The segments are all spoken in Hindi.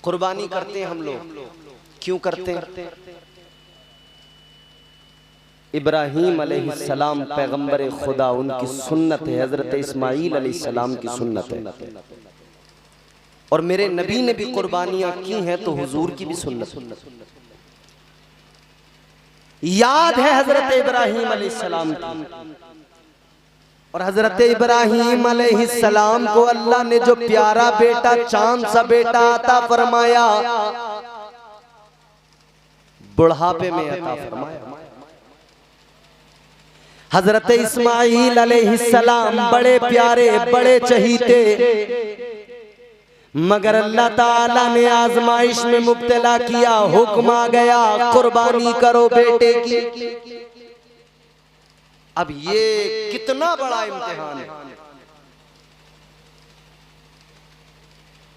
कुर्बानी करते हैं हम लोग, क्यों करते हैं? इब्राहीम अलैहिस्सलाम पैगंबर खुदा, उनकी सुन्नत है, हजरत इस्माईल अलैहिस्सलाम की सुन्नत है, और मेरे नबी ने भी कुर्बानियां की हैं तो हुजूर की भी सुन्नत। याद है हजरत इब्राहीम अलैहिस्सलाम की, और हजरत इब्राहीम अलैहिस्सलाम को अल्लाह ने जो प्यारा बेटा, चांद सा बेटा अता फरमाया, बुढ़ापे में अता फरमाया। हजरत इस्माईल अलैहिस्सलाम बड़े प्यारे, बड़े चहीते, मगर अल्लाह ताला ने आजमाइश में मुब्तला किया, हुक्म आ गया कुर्बानी करो बेटे की। अब ये कितना बड़ा इम्तिहान है।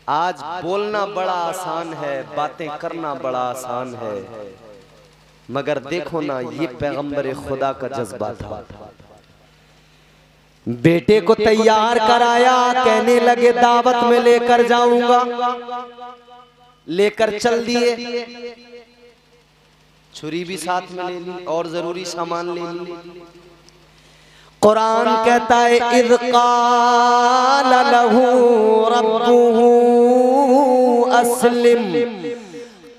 आज बोलना बड़ा आसान है, बातें करना बड़ा आसान है, मगर देखो ना, ये पैगंबर खुदा का जज्बा था। बेटे को तैयार कराया, कहने लगे दावत में लेकर जाऊंगा, लेकर चल दिए, छुरी भी साथ में ले ली और जरूरी सामान ले ली। कुरान कहता है इज़ क़ाल लहू रब्बुहू अस्लिम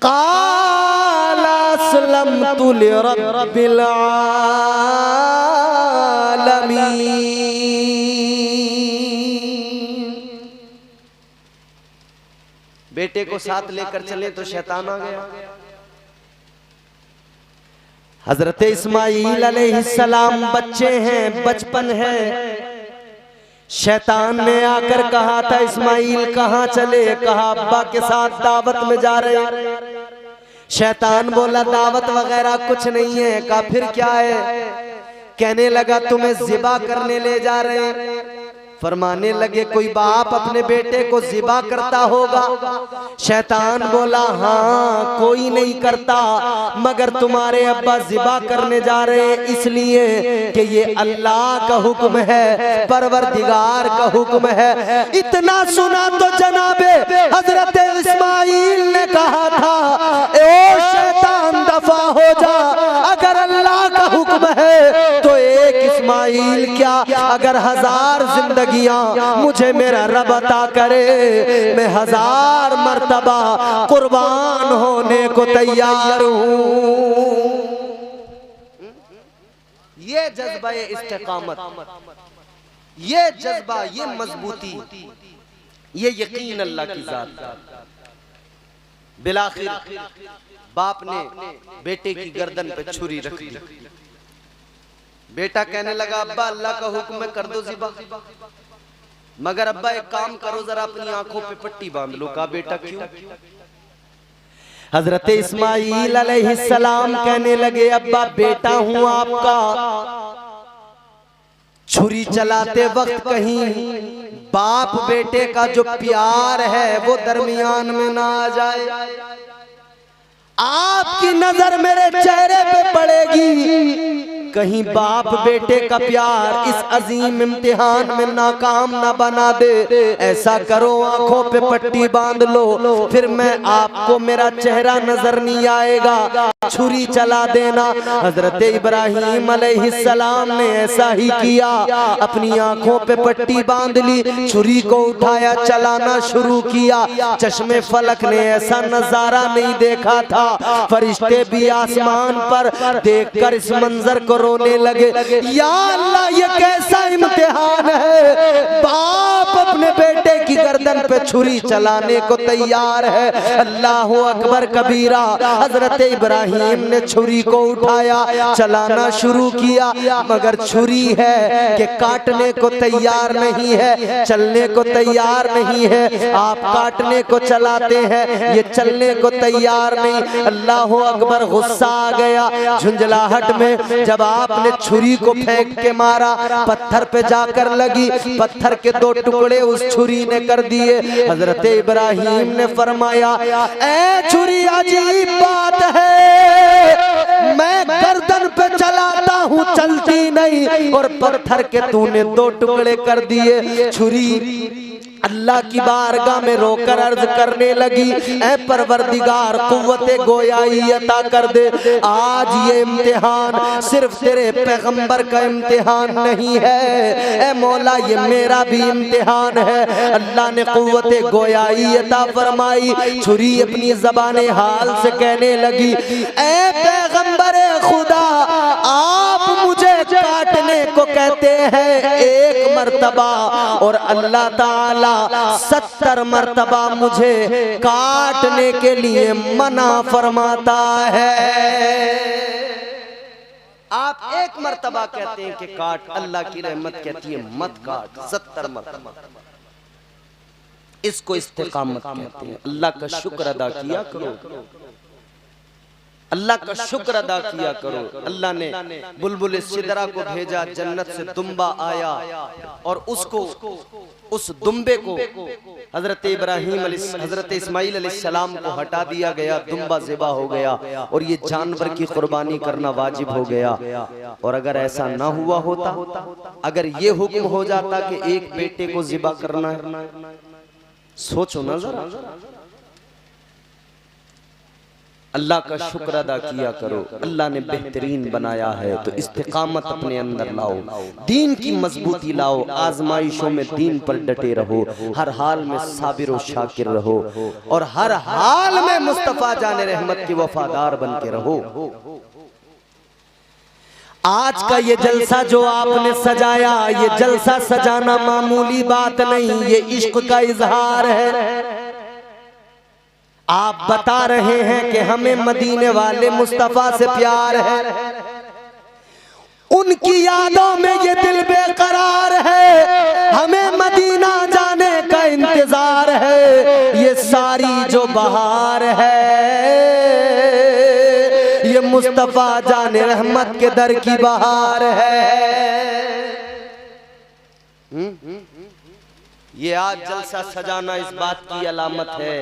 क़ाल अस्लमतु लिरब्बिल आलमीन। बेटे को साथ लेकर चले तो शैतान आ गया। हजरत इस्माईल अलैहिस्सलाम बच्चे हैं, बचपन है। शैतान ने आकर कहा था इस्माईल कहाँ चले? कहा अब्बा के साथ दावत में जा रहे। शैतान बोला दावत वगैरह कुछ नहीं है। कहा फिर क्या है? कहने लगा तुम्हें ज़िबा करने ले जा रहे हैं। फरमाने लगे कोई बाप अपने बेटे को ज़िबा करता होगा? शैतान बोला हाँ कोई नहीं करता, मगर तुम्हारे अब्बा ज़िबा करने जा रहे हैं इसलिए कि ये अल्लाह का हुक्म है, परवरदिगार का हुक्म है। इतना सुना तो जनाबे हजरत इस्माईल ने कहा था ओ शैतान दफा हो जा, अगर अल्लाह का हुक्म है तो एक इस्माईल क्या अगर 1000 जिंदगी मुझे मेरा रब अता करे, मैं 1000 मर्तबा कुर्बान होने को तैयार हूं। ये जज्बा इस्तिकामत, ये जज्बा, ये मजबूती, ये यकीन अल्लाह की जात। बिलाखिर बाप ने बेटे की गर्दन पे छुरी रख दी। बेटा कहने लगा अब्बा अल्लाह का हुक्म है कर दो ज़िबा, मगर अब्बा एक काम करो जरा अपनी आंखों पे पट्टी बांध लो। कहा बेटा क्यों? हजरत इस्माईल अलैहिस्सलाम कहने लगे अब्बा बेटा हूं आपका, छुरी चलाते वक्त कहीं बाप बेटे का जो प्यार है वो दरमियान में ना आ जाए। आपकी नजर मेरे चेहरे पे पड़ेगी, कहीं बाप बेटे का प्यार इस अजीम इम्तिहान में नाकाम ना बना दे। ऐसा करो आंखों पे पट्टी बांध लो, फिर मैं आपको मेरा चेहरा नजर नहीं आएगा, छुरी चला देना। हजरत इब्राहीम अलैहिस्सलाम ने ऐसा ही किया, अपनी आंखों पे पट्टी बांध ली, छुरी को उठाया, चलाना शुरू किया। चश्मे फलक ने ऐसा नजारा नहीं देखा था, फरिश्ते भी आसमान पर देखकर इस मंजर को रोने लगे। या अल्लाह ये कैसा इम्तिहान है, बाप अपने बेटे की गर्दन पे छुरी चलाने को तैयार है। अल्लाह अकबर कबीरा। हजरत इब्राहीम ने छुरी को उठाया, चलाना शुरू किया, मगर छुरी है कि काटने को तैयार नहीं है, चलने को तैयार नहीं है। आप काटने को चलाते हैं, ये चलने को तैयार नहीं। अल्लाह अकबर, गुस्सा आ गया। झुंझलाहट में जब आपने छुरी को फेंक के मारा, पत्थर पे जाकर लगी, पत्थर के 2 टुकड़े उस छुरी ने कर दिए। हजरत इब्राहीम ने फरमाया ऐ छुरी अजीब बात है, मैं गर्दन पे चलाता हूँ चलती नहीं, और पत्थर के तूने 2 टुकड़े कर दिए। छुरी अल्लाह की बारगाह में रोकर अर्ज करने लगी, ऐ परवरदिगार कुव्वते गोयाई अता कर दे। आज ये इम्तिहान सिर्फ तेरे पैगंबर का इम्तिहान नहीं है, ऐ मौला ये मेरा भी इम्तिहान है। अल्लाह ने कुव्वते गोयाई अता फरमाई। छुरी अपनी ज़बाने हाल से कहने लगी, ऐ पैगंबरे खुदा आप मुझे काटने को कहते हैं एक मर्तबा और अल्लाह ताला 70 मर्तबा मुझे काटने के लिए मना फरमाता है। आप एक मर्तबा कहते हैं कि काट, अल्लाह की रहमत कहती है मत काट 70 मर्तबा। इसको इस्तिकामत कहते हैं। अल्लाह का शुक्र अदा किया करो, अल्लाह का शुक्र अदा किया करो। अल्लाह ने बुलबुल सिदरा को भेजा, जन्नत से दुम्बा आया और उसको उस दुम्बे को हजरत इब्राहीम हजरत इस्माइल अलैहिस्सलाम को हटा दिया गया, दुम्बा ज़िबा हो गया और ये जानवर की कुर्बानी करना वाजिब हो गया। और अगर ऐसा ना हुआ होता, अगर ये हुक्म हो जाता कि एक बेटे को ज़िबा करना है, सोचो ना जरा। अल्लाह का शुक्र अदा किया करो। अल्लाह ने बेहतरीन बनाया है तो इस्तिकामत अपने अंदर लाओ, दीन की मजबूती लाओ, आजमाइशों में दीन पर डटे रहो, हर हाल में साबिर और शाकिर रहो और हर हाल में मुस्तफा जाने रहमत के वफादार बन के रहो। आज का ये जलसा जो आपने सजाया, ये जलसा सजाना मामूली बात नहीं, ये इश्क का इजहार है। आप बता रहे हैं कि हमें मदीने वाले मुस्तफा से प्यार है, उनकी यादों में ये दिल बेकरार है, हमें मदीना जाने का इंतजार है। ये सारी जो बहार है ये मुस्तफा जाने रहमत के दर की बहार है। ये आज जलसा सजाना इस बात की अलामत है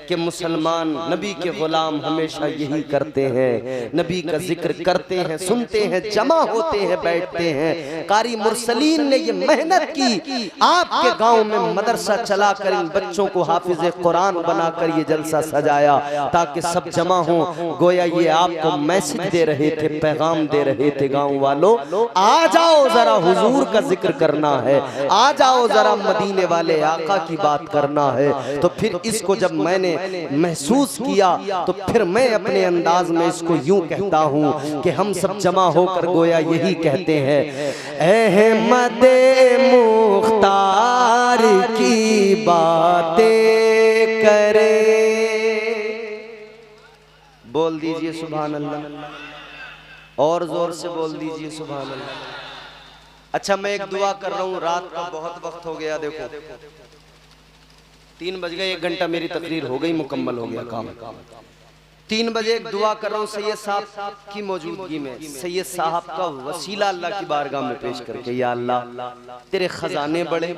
कि मुसलमान नबी के गुलाम हमेशा यही करते हैं, नबी का जिक्र करते हैं, सुनते हैं, जमा होते हैं, बैठते हैं। कारी मुरसलीन ने ये मेहनत की, आपके गांव में मदरसा चलाकर इन बच्चों को हाफिज कुरान बनाकर ये जलसा सजाया ताकि सब जमा हो। गोया ये आपको मैसेज दे रहे थे, पैगाम दे रहे थे, गाँव वालों आ जाओ जरा हुजूर का जिक्र करना है, आ जाओ जरा मदीने वाले आका की बात करना है। तो फिर इसको जब मैंने महसूस किया तो फिर मैं अपने अंदाज में इसको यूं कहता हूं कि हम सब जमा होकर गोया यही कहते हैं, अहमदे मुख्तार की बातें करे। बोल दीजिए सुभान अल्लाह, और जोर से बोल दीजिए सुभान अल्लाह। अच्छा मैं एक दुआ कर रहा हूँ, रात का बहुत वक्त हो गया, देखो 3 बज गए, 1 घंटा मेरी तकरीर हो गई, मुकम्मल हो गया काम। 3 बजे एक दुआ कर रहा हूँ सैयद साहब की मौजूदगी में, सैयद साहब का वसीला अल्लाह की बारगाह में पेश करके, या अल्लाह तेरे खजाने बड़े,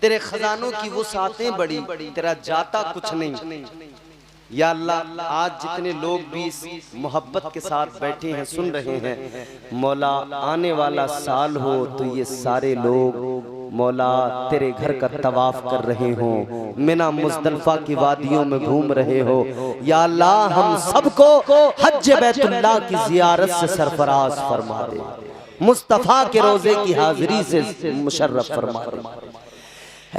तेरे खजानों की वुसातें बड़ी, तेरा जाता कुछ नहीं। या अल्लाह आज जितने लोग भी इस मोहब्बत के साथ बैठे हैं, सुन रहे हैं, मौला आने वाला साल हो तो ये सारे लोग मौला तेरे घर का तवाफ कर रहे हो, मिना मुज़दलिफा की वादियों में घूम रहे हो। या अल्लाह हम सबको हज बैतुल्लाह की ज़ियारत से सरफराज फरमा दे, मुस्तफ़ा के रोज़े की हाज़िरी से मुशर्रफ फरमा दे।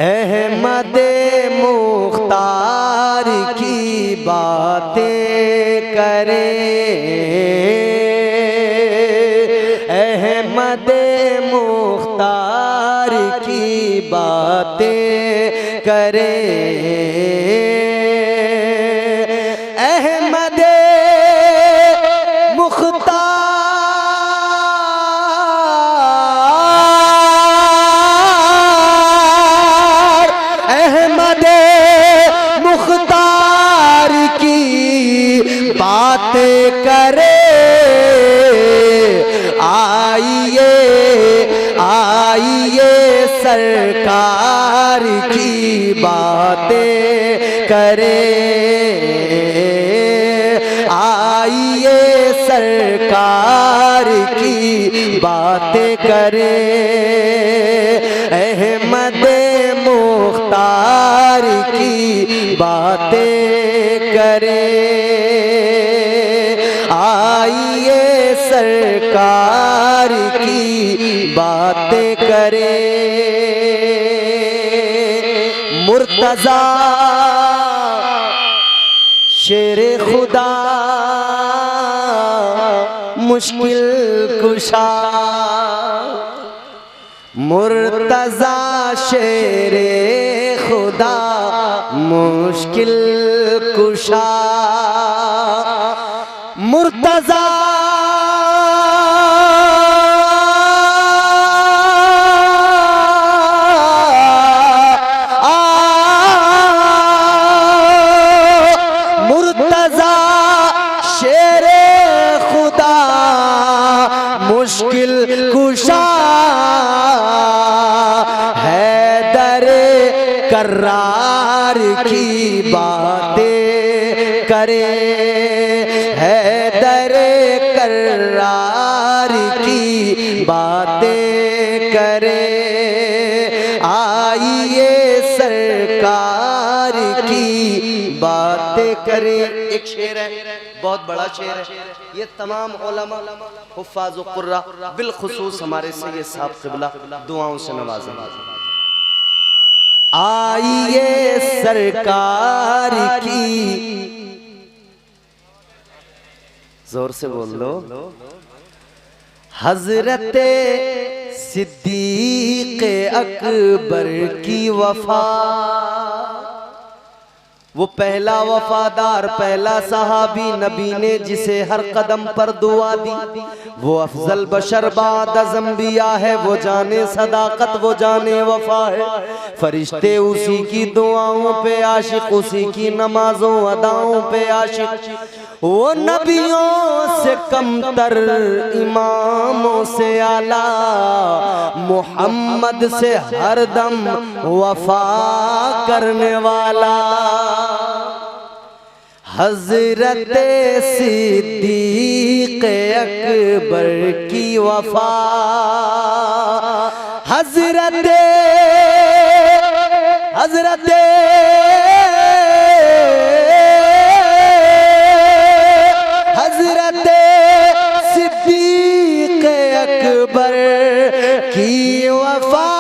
अहमदे मुख्तार की बातें करें, अहमदे मुख्तार की बातें करें, अहमदे मुख्तार, मुख्तार की बातें करे। आइए आइए सरकार की बातें करें, आइए सरकार की बातें करें, अहमद मुख्तार मुख्तार की बातें करें, आइए सरकार की बातें करें। मुर्तजा शेरे खुदा मुश्किल कुशा, मुर्तजा शेरे खुदा मुश्किल कुशा। मुर्तजा मुर्तजा शेरे खुदा मुश्किल कुशा, करार की बातें करे, हैदर करार की बातें करे, आइए सरकार की बातें करें। एक शेर है, बहुत बड़ा शेर है, ये तमाम उलमा हुफ्फाज़ व कुर्रा बिलखुसूस हमारे सैयद साहब क़िबला दुआओं से नवाज़ा। आइए सरकार की, जोर से बोल लो, हजरत सिद्दीक़ अकबर की वफा, वो पहला वफादार पहला सहाबी नबी ने जिसे हर कदम पर दुआ दी, वो अफजल बशर बाद अज़म्बिया है, वो जाने सदाकत वो जाने वफा है। फरिश्ते उसी की दुआओं पे आशिक, उसी की नमाजों अदाओं पे आशिक, वो नबियों से कमतर इमामों से आला, मोहम्मद से हरदम वफा करने वाला। हजरत सिद्दीक़ अकबर की वफा, हजरत सिद्दीक़ अकबर की वफा,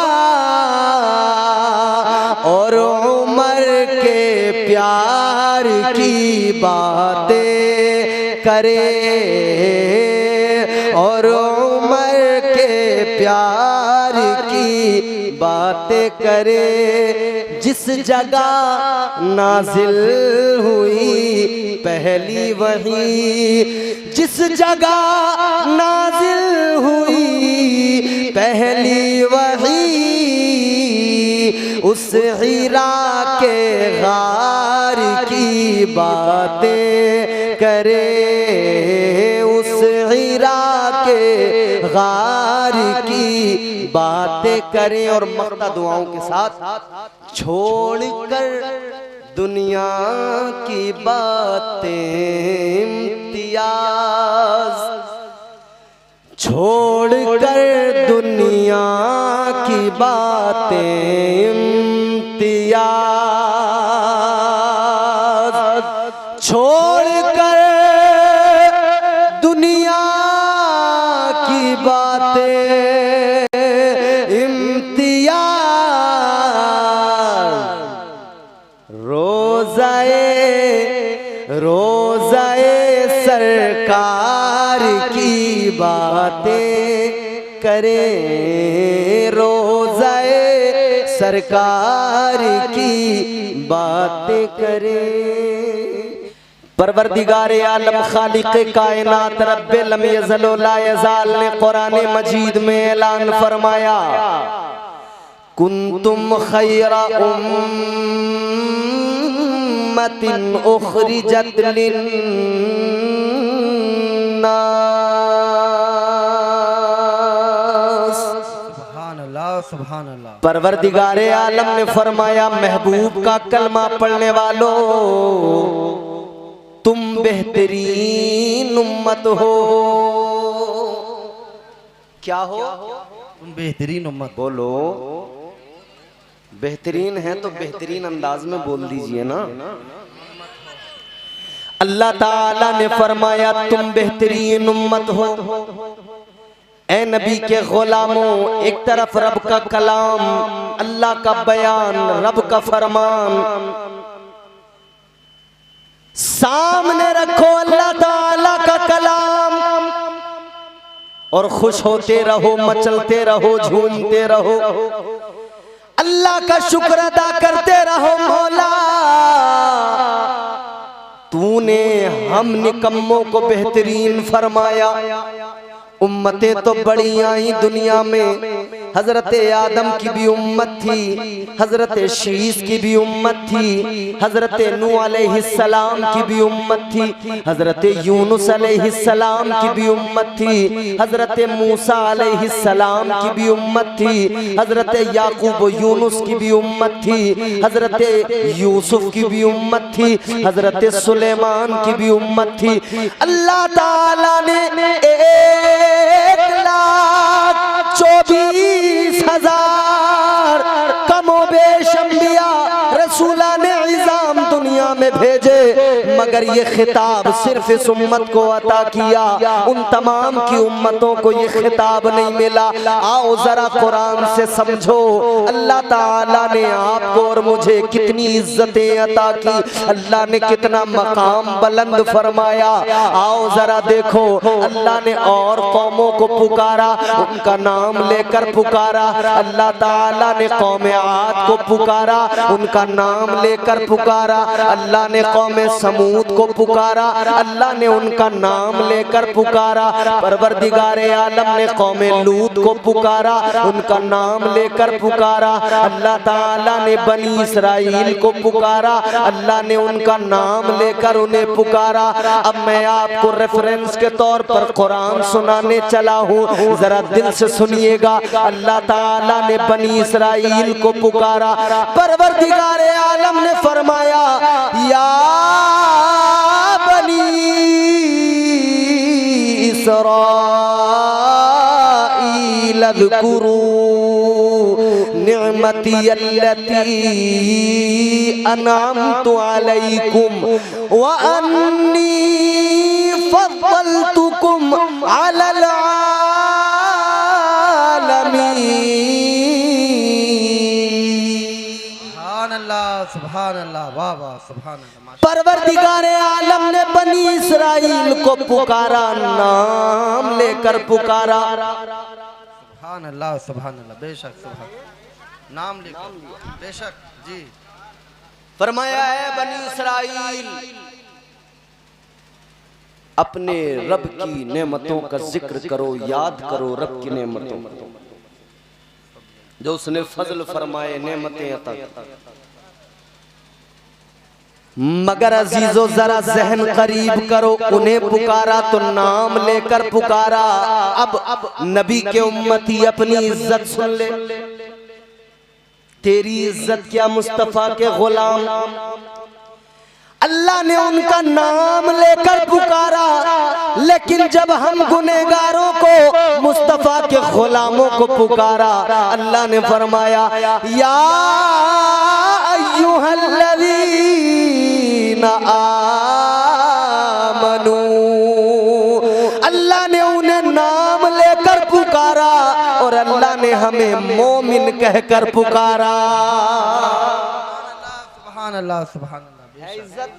और उमर के प्यार की बातें करे, और उमर के प्यार की बातें करे। जिस जगह नाजिल हुई पहली वही, जिस जगह नाजिल हुई पहली वही, उस हिरा के गार की बातें करे, उस हिरा के गार की बातें करें। और मख्ता दुआओं के साथ, छोड़कर दुनिया की बातें इम्तियाज, छोड़कर दुनिया की बातें इम्तियाज, छोड़कर दुनिया की बातें इम्तियाज, रोज़ाए सरकार की बातें करें, रोज़ाए सरकार की बातें करें। परवरदिगार आलम खालिक कायनात रब्बे लम यज़ल व ला यज़ाल ने कुरान मजीद में ऐलान फरमाया, कुंतुम खैरा उम्मतिन उखरिजत लिन्नास। सुभान अल्लाह। परवरदिगारे आलम ने फरमाया, महबूब का कलमा पढ़ने वालों, तुम बेहतरीन उम्मत हो। क्या हो? तुम बेहतरीन उम्मत। बोलो बेहतरीन है तो बेहतरीन अंदाज में बोल दीजिए ना। अल्लाह ताला ने फरमाया तुम बेहतरीन उम्मत हो। ए नबी के गुलामों, एक तरफ रब का कलाम, अल्लाह का बयान, रब का फरमान सामने रखो, अल्लाह ताला का कलाम, और खुश होते रहो, मचलते रहो, झूमते रहो, अल्लाह का शुक्र अदा करते रहो। मौला तूने हम निकम्मों को बेहतरीन फरमाया। उम्मतें तो बड़ी आई दुनिया में, हजरत आदम की भी उम्मत थी, हजरत शीस की भी उम्मत थी, हजरत नूह अलैहिस्सलाम की भी उम्मत थी, हजरत यूनुस अलैहिस्सलाम की भी उम्मत थी, हजरत मूसा अलैहिस्सलाम की भी उम्मत थी, हजरत याकूब यूनुस की भी उम्मत थी, हजरत यूसुफ की भी उम्मत थी, हजरत सुलेमान की भी उम्मत थी। अल्लाह ताला ने 1,24,000 कमोबेश अंबिया रसूलाने इज़ाम दुनिया में भेजे, मगर ये खिताब सिर्फ इस उम्मत को अता किया, उन तमाम की उम्मतों को ये खिताब नहीं मिला। आओ जरा कुरान से समझो, अल्लाह ताला ने आपको और मुझे कितनी इज्जतें अता की, अल्लाह ने कितना मकाम बुलंद फरमाया। आओ जरा देखो, अल्लाह ने और कौमों को पुकारा, उनका नाम लेकर पुकारा। अल्लाह ताला ने कौम आद को पुकारा, उनका नाम लेकर पुकारा। अल्लाह ने कौम समूद को पुकारा, अल्लाह ने उनका नाम लेकर पुकारा। परवरदिगारे आलम ने कौम लूत को पुकारा, उनका नाम लेकर पुकारा। अल्लाह ताला ने बनी इसराइल को पुकारा, अल्लाह ने उनका नाम लेकर उन्हें पुकारा। अब मैं आपको रेफरेंस के तौर पर कुरान सुनाने चला हूँ, जरा दिल से सुनिएगा। अल्लाह ताला ने बनी इसराइल को पुकारा, परवरदिगारे आलम ने फरमाया या बनी इस्राईल अज़कुरू निअमती अल्लती अनअमतु अलैकुम व अन्नी फद्दलतुकुम अलल सुभान अल्लाह, वाह वाह, सुभान अल्लाह। परवरदिगारे आलम ने बनी इसराइल को पुकारा, नाम लेकर पुकारा। सुभान अल्लाह, सुभान अल्लाह, बेशक सुभान, नाम लेकर बेशक जी। फरमाया है बनी इसराइल, अपने रब की नेमतों का जिक्र करो, याद करो रब की नेमतों जो उसने फजल फरमाए, नेमतें अता। मगर अजीजों जरा जहन करीब करो, उन्हें पुकारा तो नाम लेकर पुकारा। अब नबी के उम्मती अपनी इज्जत सुन ले। तेरी इज्जत क्या मुस्तफा के गुलाम, अल्लाह ने उनका नाम लेकर पुकारा, लेकिन जब हम गुनहगारों को मुस्तफा के गुलामों को पुकारा, अल्लाह ने फरमाया या अय्युहल्लज़ीना आमनू। अल्लाह ने उन्हें नाम लेकर पुकारा और अल्लाह ने हमें मोमिन कहकर पुकारा। सुभान अल्लाह, सुभान अल्लाह। इज्जत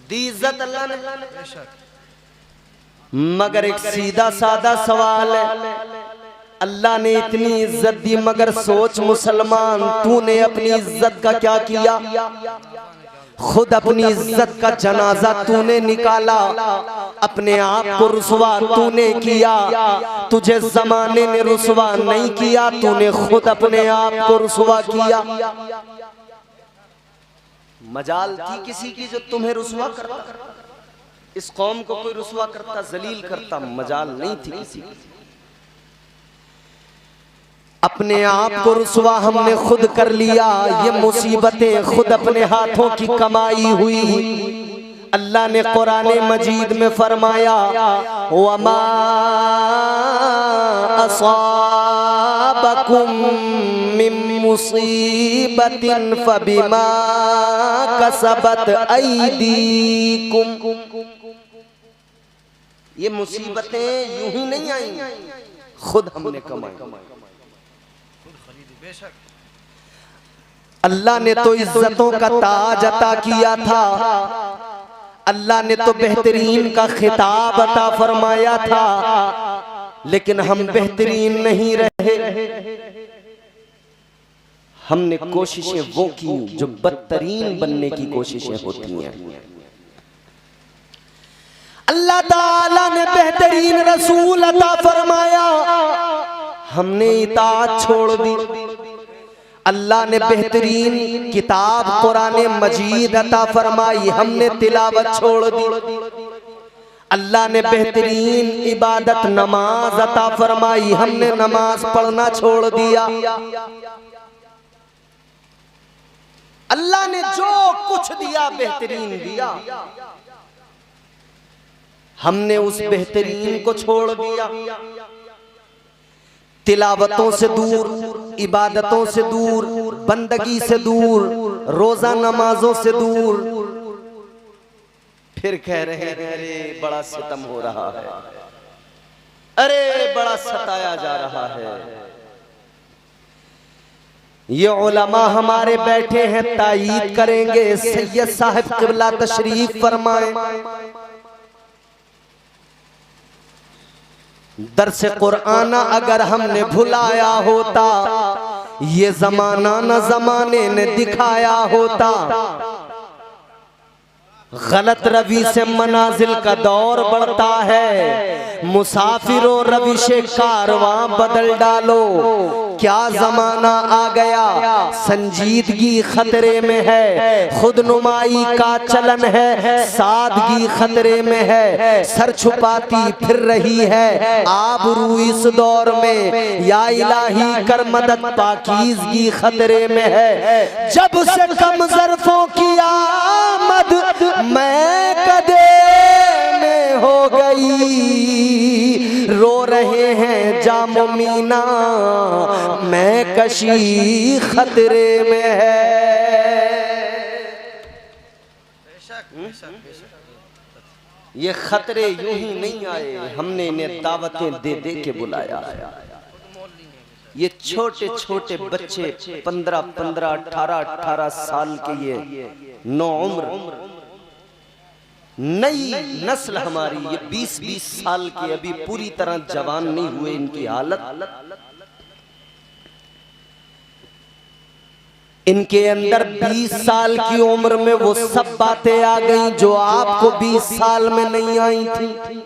दी इज्जत अल्लाह ने, मगर एक सीधा सादा सवाल है, अल्लाह ने इतनी इज्जत दी, मगर सोच मुसलमान, तूने अपनी इज्जत का क्या किया? खुद अपनी इज्जत का जनाजा तूने निकाला, अपने आप को रुसवा तूने किया। तुझे जमाने ने रुसवा नहीं किया, तूने खुद अपने आप को रुसवा किया। मजाल थी किसी की जो तुम्हें रुसवा करता? इस कौम को कोई रुसवा करता, जलील करता? मजाल नहीं थी किसी की। अपने आप को रुसवा हमने खुद कर लिया। ये मुसीबतें खुद अपने हाथों की कमाई हुई। अल्लाह ने कुरान मजीद में फरमाया वमा असाबकुम मिन मुसीबतिन फबिमा कसबत ऐदीकुम। ये मुसीबतें यूं ही नहीं आई, खुद हमने कमाई। बेशक अल्लाह ने तो इज्जतों का ताज अता किया था, अल्लाह ने तो बेहतरीन का खिताब अता फरमाया था, लेकिन हम बेहतरीन नहीं रहे। हमने कोशिशें वो की जो बदतरीन बनने की कोशिशें होती हैं। अल्लाह ताला ने बेहतरीन रसूल अता फरमाया, हमने इताअत छोड़ दी। अल्लाह ने बेहतरीन किताब कुरान मजीद अता फरमाई, हमने तिलावत छोड़ दी। अल्लाह ने बेहतरीन इबादत नमाज अता फरमाई, हमने नमाज पढ़ना छोड़ दिया। अल्लाह ने जो कुछ दिया बेहतरीन दिया, हमने उस बेहतरीन को छोड़ दिया। तिलावतों से दूर, इबादतों से दूर, बंदगी से दूर, रोजा नमाजों से दूर, फिर कह रहे हैं अरे बड़ा सितम हो रहा है, अरे बड़ा सताया जा रहा है। ये उलमा हमारे बैठे हैं, तायीद करेंगे। सैयद साहब क़िबला तशरीफ फरमाए। दर्स कुरान अगर हमने भुलाया होता, ये जमाना न जमाने ने दिखाया होता। गलत रवि से मनाजिल का दौर बढ़ता है, मुसाफिरों रविश कारवां बदल डालो। क्या जमाना आ गया, संजीदगी खतरे में है, खुद नुमाई का चलन है, सादगी खतरे में है, सर छुपाती फिर रही है आबरू इस दौर में। या इलाही कर मदद, पाकीज़गी खतरे में है। जब से कम ज़र्फ़ों की आमद मैं कदे में हो गई, रो रहे हैं जामो मीना, मैं कशी खतरे में है। ये खतरे यूं ही नहीं आए, हमने इन्हें दावतें दे दे के बुलाया है। ये छोटे छोटे बच्चे 15-15, 18-18 साल के, ये नौ उम्र नई नस्ल हमारी, ये 20-20 साल के अभी पूरी तरह जवान नहीं हुए, इनकी हालत, इनके अंदर 20 साल की उम्र में वो सब बातें आ गई जो आपको 20 साल में नहीं आई थी।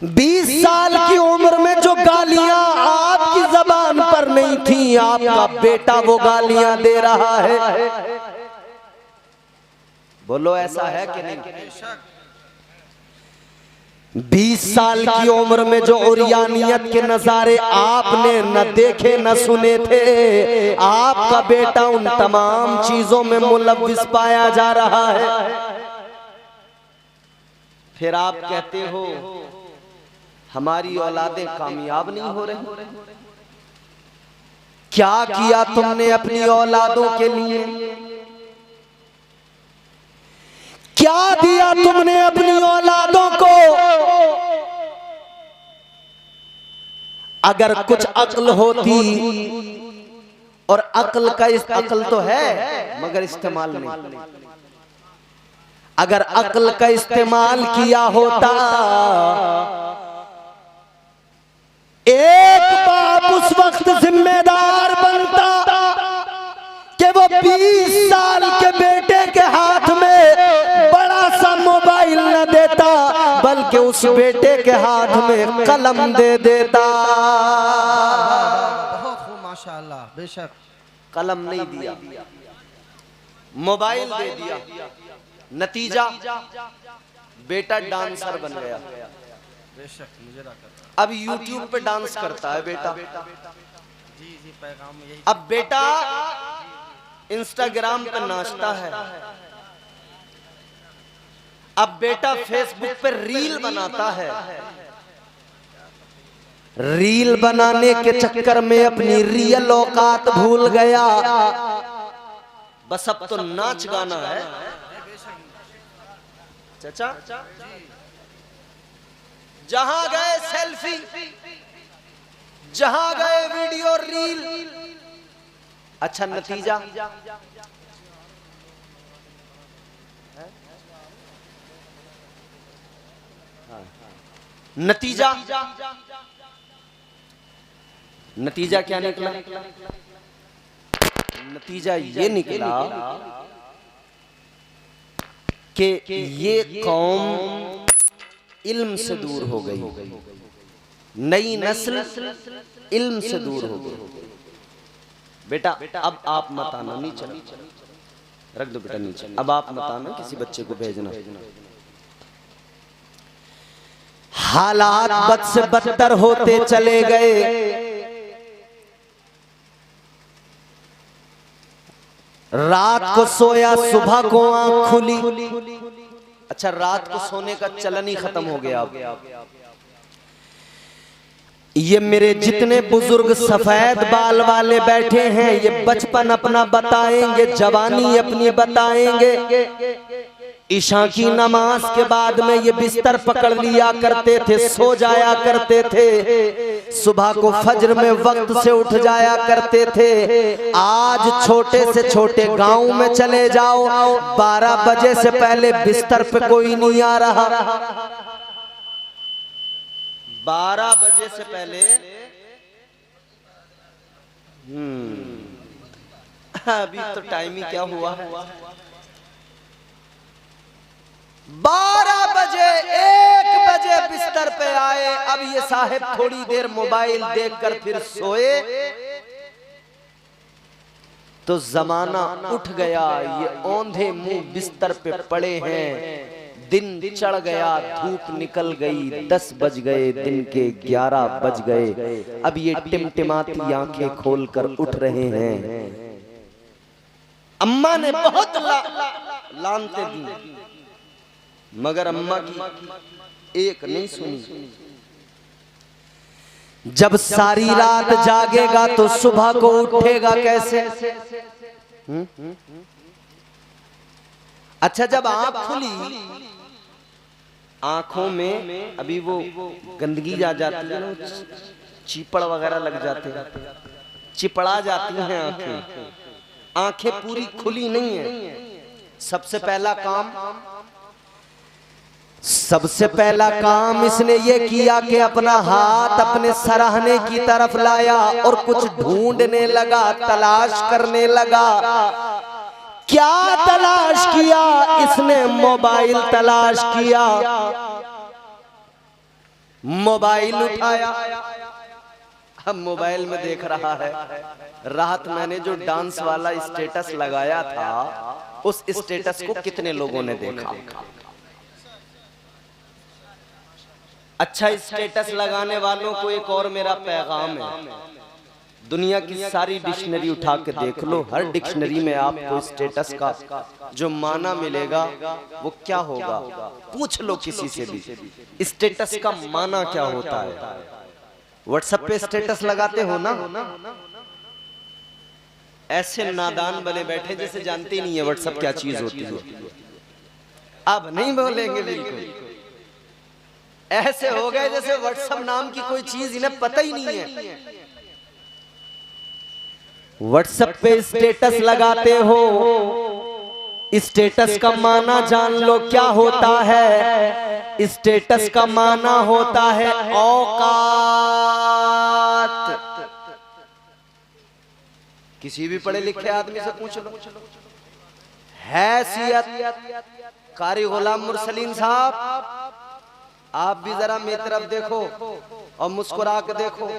20 साल की उम्र में जो गालियां आपकी जबान पर नहीं थी, आपका बेटा वो गालियां दे रहा है। बोलो ऐसा है कि नहीं? 20 साल की उम्र में जो उरियानियत के नजारे आपने न देखे न सुने थे, आपका बेटा उन तमाम चीजों में मुलव्विस पाया जा रहा है। फिर आप कहते हो हमारी औलादें कामयाब नहीं हो रही। क्या किया तुमने अपनी औलादों के लिए? क्या दिया तुमने अपनी औलादों को? अगर कुछ अक्ल होती, और अक्ल का अक्ल तो है मगर इस्तेमाल नहीं, अगर अक्ल का इस्तेमाल किया होता, एक बाप उस वक्त जिम्मेदार बनता कि वो 20 साल के बेटे के हाथ में बड़ा सा मोबाइल न देता, बल्कि उस बेटे के हाथ में कलम दे देता। बहुत खूब माशाअल्लाह। बेशक कलम नहीं दिया, मोबाइल दे दिया। नतीजा बेटा डांसर बन गया। बेशक मुझे अब YouTube पे डांस करता है बेटा। जी पैगाम यही। अब बेटा इंस्टाग्राम पे नाचता है। अब बेटा फेसबुक पे रील बनाता है। रील बनाने के चक्कर में अपनी रियल औकात भूल गया। बस अब तो नाच गाना है चाचा। जहां गए सेल्फी, जहां गए वीडियो रील। अच्छा नतीजा नतीजा क्या निकला? नतीजा ये निकला कि ये कौम इल्म से दूर हो गई, नई नस्ल इल्म से दूर हो गई। बेटा अब आप मत आना, नीचे रख दो बेटा नीचे। अब आप मत आना, किसी बच्चे को भेजना। हालात बद से बदतर होते चले गए। रात को सोया, सुबह को आंख खुली। अच्छा रात को सोने का चलन ही खत्म हो गया। अब ये मेरे जितने बुजुर्ग सफेद बाल वाले बैठे हैं, ये बचपन अपना बताएंगे, जवानी अपनी बताएंगे। ईशा की नमाज के बाद में ये बिस्तर पकड़ लिया करते थे, सो जाया करते थे। सुबह को फज्र में वक्त से उठ जाया करते थे। आज छोटे से छोटे गांव में चले जाओ, 12 बजे से पहले बिस्तर पे कोई नहीं आ रहा। 12 बजे से पहले अभी तो टाइम ही क्या हुआ है। 12 बजे 1 बजे बिस्तर पे आए। अब ये साहब थोड़ी देर मोबाइल देखकर फिर सोए तो जमाना उठ गया। ये औंधे मुंह बिस्तर पे पड़े हैं। दिन चढ़ गया, धूप निकल गई, 10 बज गए, दिन के 11 बज गए। अब ये टिमटिमाती आंखें खोलकर उठ रहे हैं। अम्मा ने बहुत लानते दी, मगर अम्मा की एक नहीं सुनी। जब सारी रात जागेगा तो सुबह को उठेगा कैसे? अच्छा जब आंख खुली, आंखों में अभी वो गंदगी जा जाती है ना, चीपड़ वगैरह लग जाते हैं, चिपड़ा जाती हैं आंखें। आंखें पूरी खुली नहीं है। सबसे पहला काम इसने ये किया कि अपना हाथ अपने सरहाने की तरफ लाया और कुछ ढूंढने लगा, तलाश करने लगा। क्या तलाश किया इसने? मोबाइल तलाश किया। मोबाइल उठाया, अब मोबाइल में देख रहा है। रात मैंने जो डांस वाला स्टेटस लगाया था, उस स्टेटस को कितने लोगों ने देखा? अच्छा स्टेटस लगाने वालों को एक और मेरा पैगाम है। दुनिया की सारी डिक्शनरी उठा के देख लो, हर डिक्शनरी में आपको स्टेटस का जो माना मिलेगा वो क्या होगा। पूछ लो किसी से भी, स्टेटस का माना क्या होता है। व्हाट्सएप पे स्टेटस लगाते हो ना, ऐसे नादान बने बैठे जैसे जानते नहीं है व्हाट्सएप क्या चीज होती है। अब नहीं बोलेंगे, बिल्कुल ऐसे हो गए जैसे व्हाट्सएप नाम की कोई चीज इन्हें पता ही नहीं है। व्हाट्सएप पे स्टेटस लगाते हो, स्टेटस का माना जान लो क्या होता है। स्टेटस का माना होता है औकात। किसी भी पढ़े लिखे आदमी से पूछ लो। हैसियत। कारी गुलाम मुरसलीन साहब, आप भी जरा मेरी तरफ देखो और मुस्कुरा के देखो।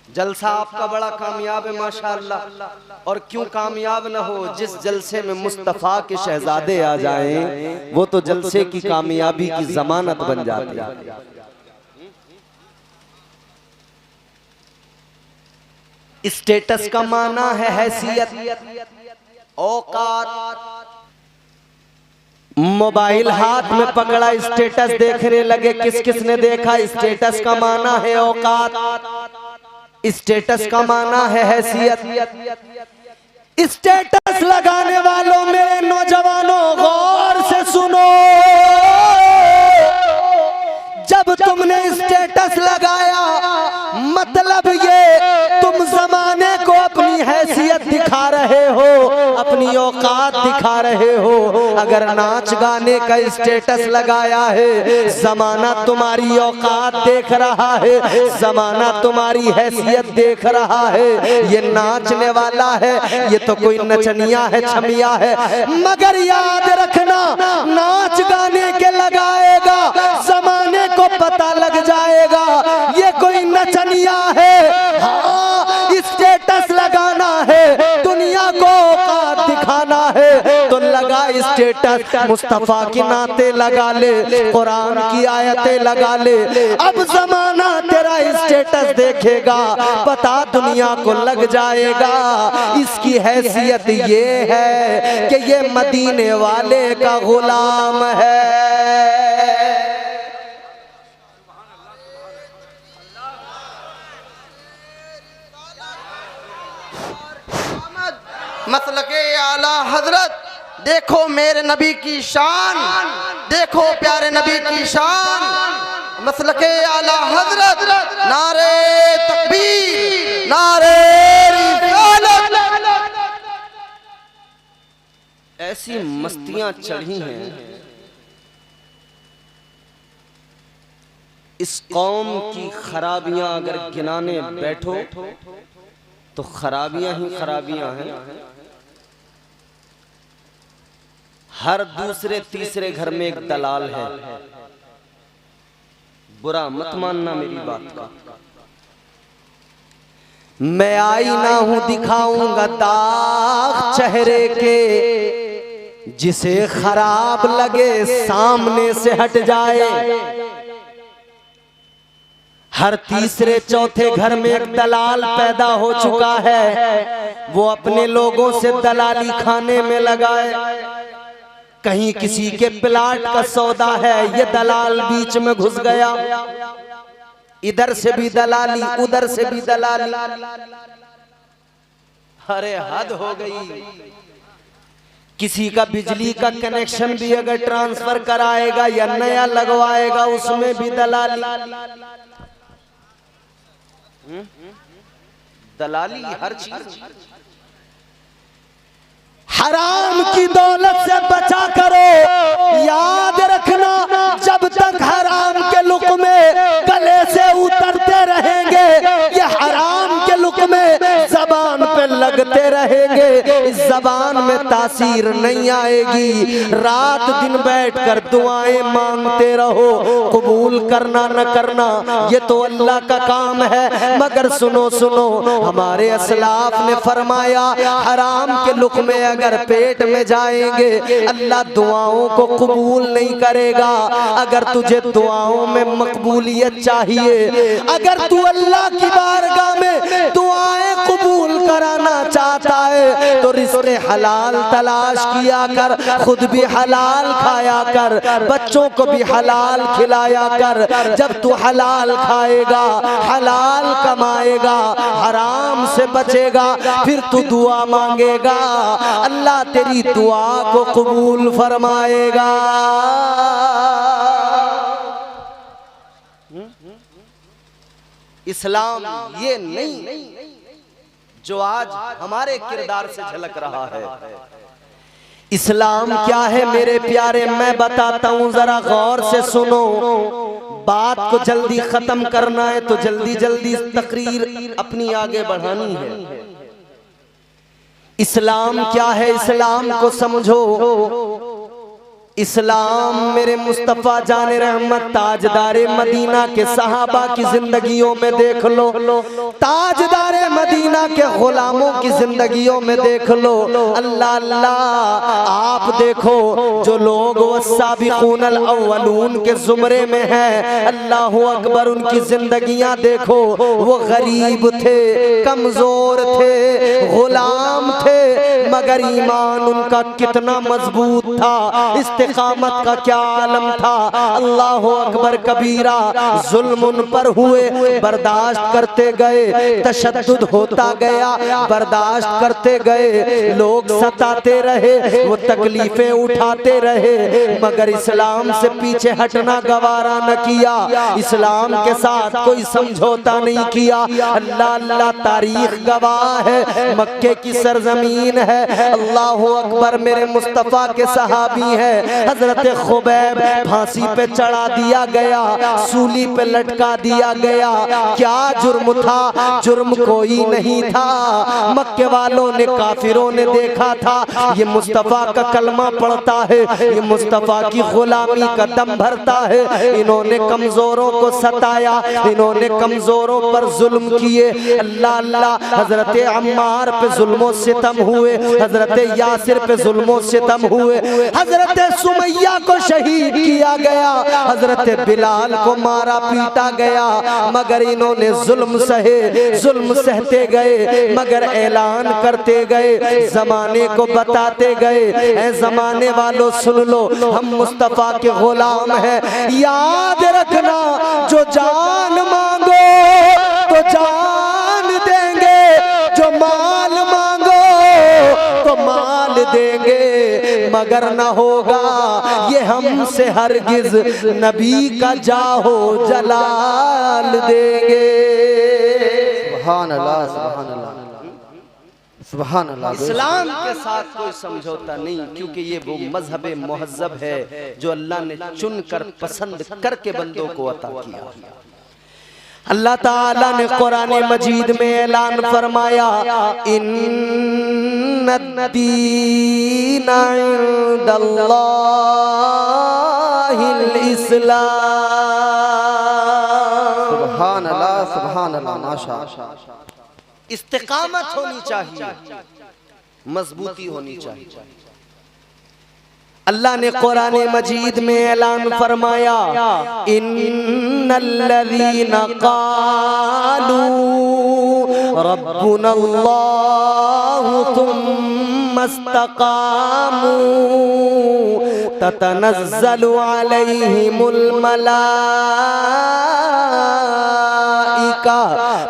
जलसा आपका बड़ा कामयाब है माशाअल्लाह। और क्यों कामयाब न हो, जिस जलसे में मुस्तफा के शहजादे आ जाएं, वो तो जलसे की कामयाबी की जमानत बन जाती है। स्टेटस का माना है हैसियत, औकात। मोबाइल हाथ में पकड़ा, स्टेटस देखने लगे। किस किस ने देखा? स्टेटस का माना है औकात, स्टेटस का माना है हैसियत। स्टेटस लगाने वालों मेरे नौजवानों गौर से सुनो, जब तुमने स्टेटस लगाया मतलब ये तुम जमाने को अपनी हैसियत दिखा रहे हो, अपनी औकात दिखा रहे हो। अगर नाच गाने का स्टेटस लगाया है, जमाना तुम्हारी औकात देख रहा है, जमाना तुम्हारी हैसियत देख रहा है। ये नाचने वाला है, ये तो कोई नचनिया है, छमिया है। मगर याद रखना, नाच गाने के लगाएगा, जमाने को पता लग जाएगा ये कोई नचनिया है। हाँ, स्टेटस लगाना है, दुनिया को औकात दिखाना है तो लगा स्टेटस। मुस्तफा की नाते लगा ले, कुरान की आयतें लगा ले। अब जमाना तेरा स्टेटस देखेगा, पता दुनिया को लग जाएगा। इसकी हैसियत ये है कि ये मदीने वाले का गुलाम है। मसलके आला हजरत, देखो मेरे नबी की शान, देखो प्यारे नबी की शान। मसलके आला हजरत, नारे तकबीर, नारे रिसालत। ऐसी मस्तियां चढ़ी हैं, इस कौम की खराबियां अगर गिनाने बैठो तो खराबियां ही खराबियां हैं। हर दूसरे तीसरे घर में एक दलाल है। बुरा मत मानना मेरी बात का। मैं आईना हूं दिखाऊंगा दाग चेहरे के, जिसे खराब लगे सामने से हट जाए। हर तीसरे चौथे घर में एक दलाल पैदा हो चुका है, वो अपने लोगों से दलाली खाने में लगाए। कहीं किसी के प्लाट का सौदा है, ये दलाल बीच में घुस गया, इधर से भी दलाली, उधर से भी दलाली। अरे हद हो गई। किसी का बिजली का कनेक्शन भी अगर ट्रांसफर कराएगा या नया लगवाएगा, उसमें भी दलाली। दलाली हर चीज। हराम की दौलत से बचा करो। याद रखना, जब तक हराम के लुक़्मे गले से उतरते रहेंगे, ये हराम के लुक़्मे जबान पे लगते रहेंगे, इस जबान में तासीर नहीं आएगी। रात दिन बैठकर दुआएं मांगते रहो, कबूल करना न करना ये तो अल्लाह का काम है। मगर सुनो सुनो, हमारे असलाफ ने फरमाया, हराम के लुक़्मे अगर पेट में जाएंगे अल्लाह दुआओं को कबूल नहीं करेगा। अगर तुझे दुआओं में मकबूलियत चाहिए, अगर तू अल्लाह की बारगाह में दुआएं कबूल कराना चाहता है तो रिज़्क़े हलाल तलाश किया कर, खुद भी हलाल खाया कर, बच्चों को भी हलाल खिलाया कर। जब तू हलाल खाएगा, हलाल कमाएगा, हराम से बचेगा, फिर तू दुआ मांगेगा, अल्लाह तेरी दुआ को कबूल फरमाएगा। इस्लाम ये नहीं जो आज हमारे किरदार से झलक रहा है। इस्लाम क्या है मेरे प्यारे, मैं बताता हूं, जरा गौर से सुनो। बात को जल्दी खत्म करना है तो जल्दी जल्दी तकरीर अपनी आगे बढ़ानी है। इस्लाम क्या है, इस्लाम को समझो। इस्लाम मेरे मुस्तफ़ा जाने रहमत ताजदारे मदीना के सहाबा की जिंदगियों में देख लो, ताजदारे मदीना के गुलामों की जिंदगियों में देख लो। अल्लाह अल्लाह, आप देखो जो लोग वस्साबिकूनल अव्वलून के जुमरे में हैं, अल्लाह अकबर, उनकी जिंदगियां देखो। वो गरीब थे, कमजोर थे, गुलाम थे, मगर ईमान उनका कितना मजबूत था, इस्तिकामत का क्या आलम था। अल्लाह अकबर कबीरा। जुल्म उन पर हुए, बर्दाश्त करते गए, तशद्दुद होता गया, बर्दाश्त करते गए, लोग सताते रहे, वो तकलीफें उठाते रहे, मगर इस्लाम से पीछे हटना गवारा न किया, इस्लाम के साथ कोई समझौता नहीं किया। अल्लाह अल्लाह, तारीख गवाह है, मक्के की सरजमीन है। अल्लाह अकबर, मेरे मुस्तफ़ा के सहाबी है। हजरत खुबैब फांसी पे चढ़ा दिया गया, सूली पे लटका दिया गया। क्या जुर्म था? जुर्म कोई नहीं था। मक्के वालों ने, काफिरों ने देखा था ये मुस्तफ़ा का कलमा पढ़ता है, ये मुस्तफ़ा की गुलामी का दम भरता है। इन्होंने कमजोरों को सताया, इन्होंने कमजोरों पर जुल्म किए। अल्लाह अल्लाह, हजरत अम्मार पे जुल्मों सितम हुए, हजरत यासिर पे जुल्मों सितम हुए, हजरत सुमैया को शहीद किया गया, हजरत बिलाल को मारा पीटा गया, मगर इन्होंने जुल्म सहे, जुल्म सहते गए, मगर ऐलान करते गए, जमाने को बताते गए, ऐ जमाने वालों सुन लो, हम मुस्तफ़ा के गुलाम हैं। याद रखना, जो जान मांगो तो जान देंगे, जो माल मांगो तो माल देंगे, मगर न होगा ये हमसे हरगिज नबी का जाहो जलाल देंगे। सुभान अल्लाह, सुभान अल्लाह, सुभान अल्लाह। इस्लाम के साथ कोई समझौता नहीं, क्योंकि ये वो मजहब मुहज्जब है जो अल्लाह ने चुनकर पसंद करके बंदों को अता किया। अल्लाह ताला ने कुरान मजीद में ऐलान फरमाया, इन्नद्दीना इंदल्लाहिल इस्लाम। सुभान अल्लाह, सुभान अल्लाह, माशाअल्लाह। इस्तिकामत होनी चाहिए, मजबूती होनी चाहिए। अल्लाह ने कुरान मजीद में ऐलान फरमाया, इन्नल्लज़ीना क़ालू रब्बुनल्लाहु सुम्मा इस्तक़ामू ततनज़्ज़लु अलैहिमुल मलाइका।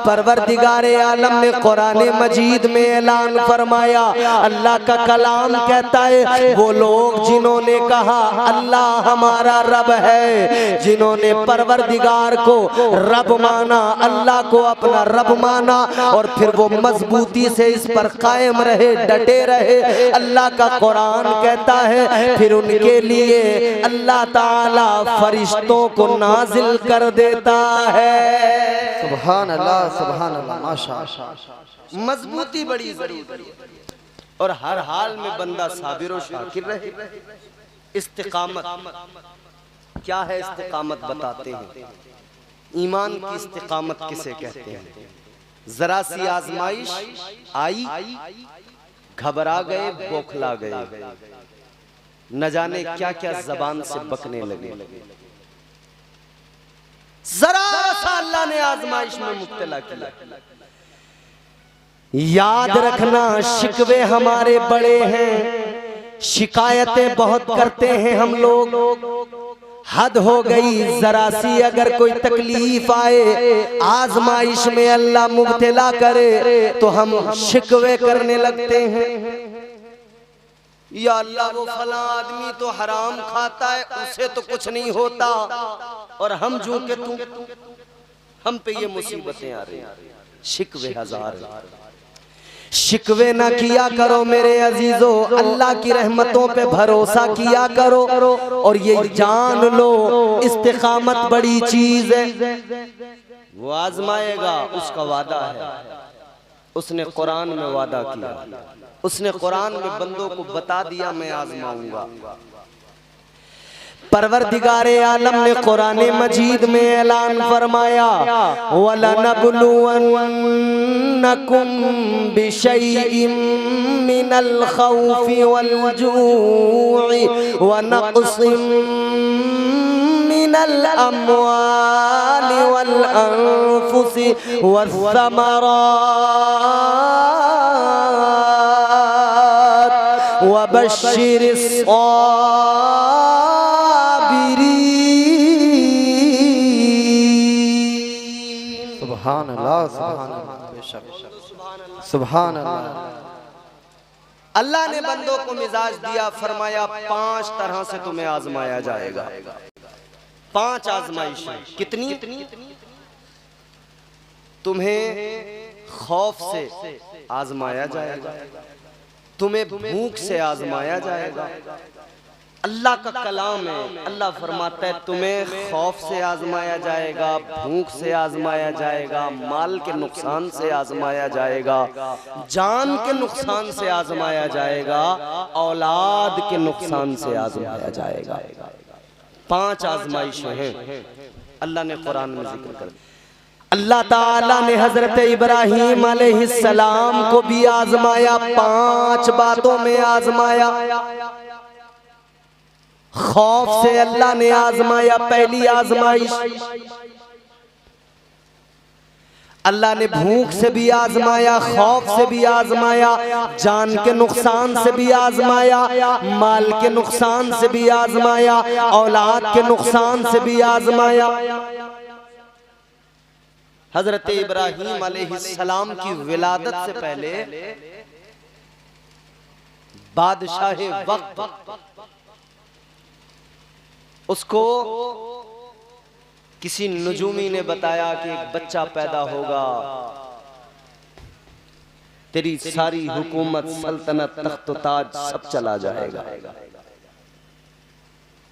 परवरदिगारे आलम ने कुरान मजीद में ऐलान फरमाया, अल्लाह का कलाम कहता है, वो लोग जिन्होंने कहा अल्लाह हमारा रब है, जिन्होंने परवरदिगार को रब माना, अल्लाह को अपना रब माना, और फिर वो मजबूती से इस पर कायम रहे, डटे रहे। अल्लाह का कुरान कहता है, फिर उनके लिए अल्लाह ताला फरिश्तों को नाजिल कर देता है। सुभान अल्लाह, सुभान अल्लाह, माशाअल्लाह। मजबूती बड़ी जरूरी है, और हर हाल में बंदा साबिर और शाकिर रहे। इस्तिकामत क्या है? इस्तिकामत बताते हैं। ईमान की इस्तिकामत किसे कहते हैं? जरा सी आजमाइश आई, घबरा गए, बौखला गए, न जाने क्या क्या जबान से बकने लगे। जरा सा अल्लाह ने आजमाइश में मुब्तला किया। याद रखना, शिकवे हमारे बड़े हैं, शिकायतें बहुत करते हैं हम लोग, हद हो गई। जरा सी अगर कोई तकलीफ आए, आजमाइश में अल्लाह मुब्तला करे, तो हम शिकवे करने लगते हैं। या अल्लाह, वो फला आदमी तो हराम खाता है, उसे तो कुछ नहीं होता, और हम जो के तू, हम पे ये मुसीबतें आ रही हैं। शिकवे हजार। शिकवे ना किया करो मेरे अजीजों, अल्लाह की रहमतों पे भरोसा किया करो, और ये जान लो इस्तिकामत बड़ी चीज है। वो आजमाएगा, उसका वादा है, उसने कुरान में वादा किया, उसने कुरान में बंदों को बता दिया मैं आजमाऊंगा। परवरदिगारे आलम ने कुरान मजीद में ऐलान फरमाया, वलनबलुवन्नकुम बिशैइन मिनल खौफि वल जू'i व नक़्सिम मिनल अम्वालि वल अनफुसि वस्समरात वबश्शिरिस साबिरीन। सुभान अल्लाह, सुभान अल्लाह, बेशक सुभान अल्लाह। अल्लाह ने बंदों को मिजाज दिया, फरमाया 5 तरह से तुम्हें आजमाया जाएगा। 5 आजमाइशें। कितनी? तुम्हें खौफ से आजमाया जाएगा, तुम्हें भूख से आजमाया जाएगा। अल्लाह का कलाम है, अल्लाह फरमाता है तुम्हें खौफ से आजमाया जाएगा, भूख से आजमाया जाएगा, माल के नुकसान से आजमाया जाएगा, जान के नुकसान से आजमाया जाएगा, औलाद के नुकसान से आजमाया जाएगा। 5 आजमाइशें हैं, अल्लाह ने कुरान में जिक्र कर दिया। अल्लाह ताला ने हजरत इब्राहीम अलैहिस्सलाम को भी आजमाया, 5 बातों में आजमाया। खौफ से अल्लाह ने आजमाया, पहली आजमाइश। अल्लाह ने भूख से भी आजमाया, खौफ से भी आजमाया, जान के नुकसान से भी आजमाया, माल के नुकसान से भी आजमाया, औलाद के नुकसान से भी आजमाया। हजरत इब्राहीम अलैहिस्सलाम की विलादत से पहले बादशाह वक्त उसको किसी नुजूमी ने बताया कि एक बच्चा पैदा होगा, तेरी सारी हुकूमत, सल्तनत, तख्त ताज सब चला जाएगा।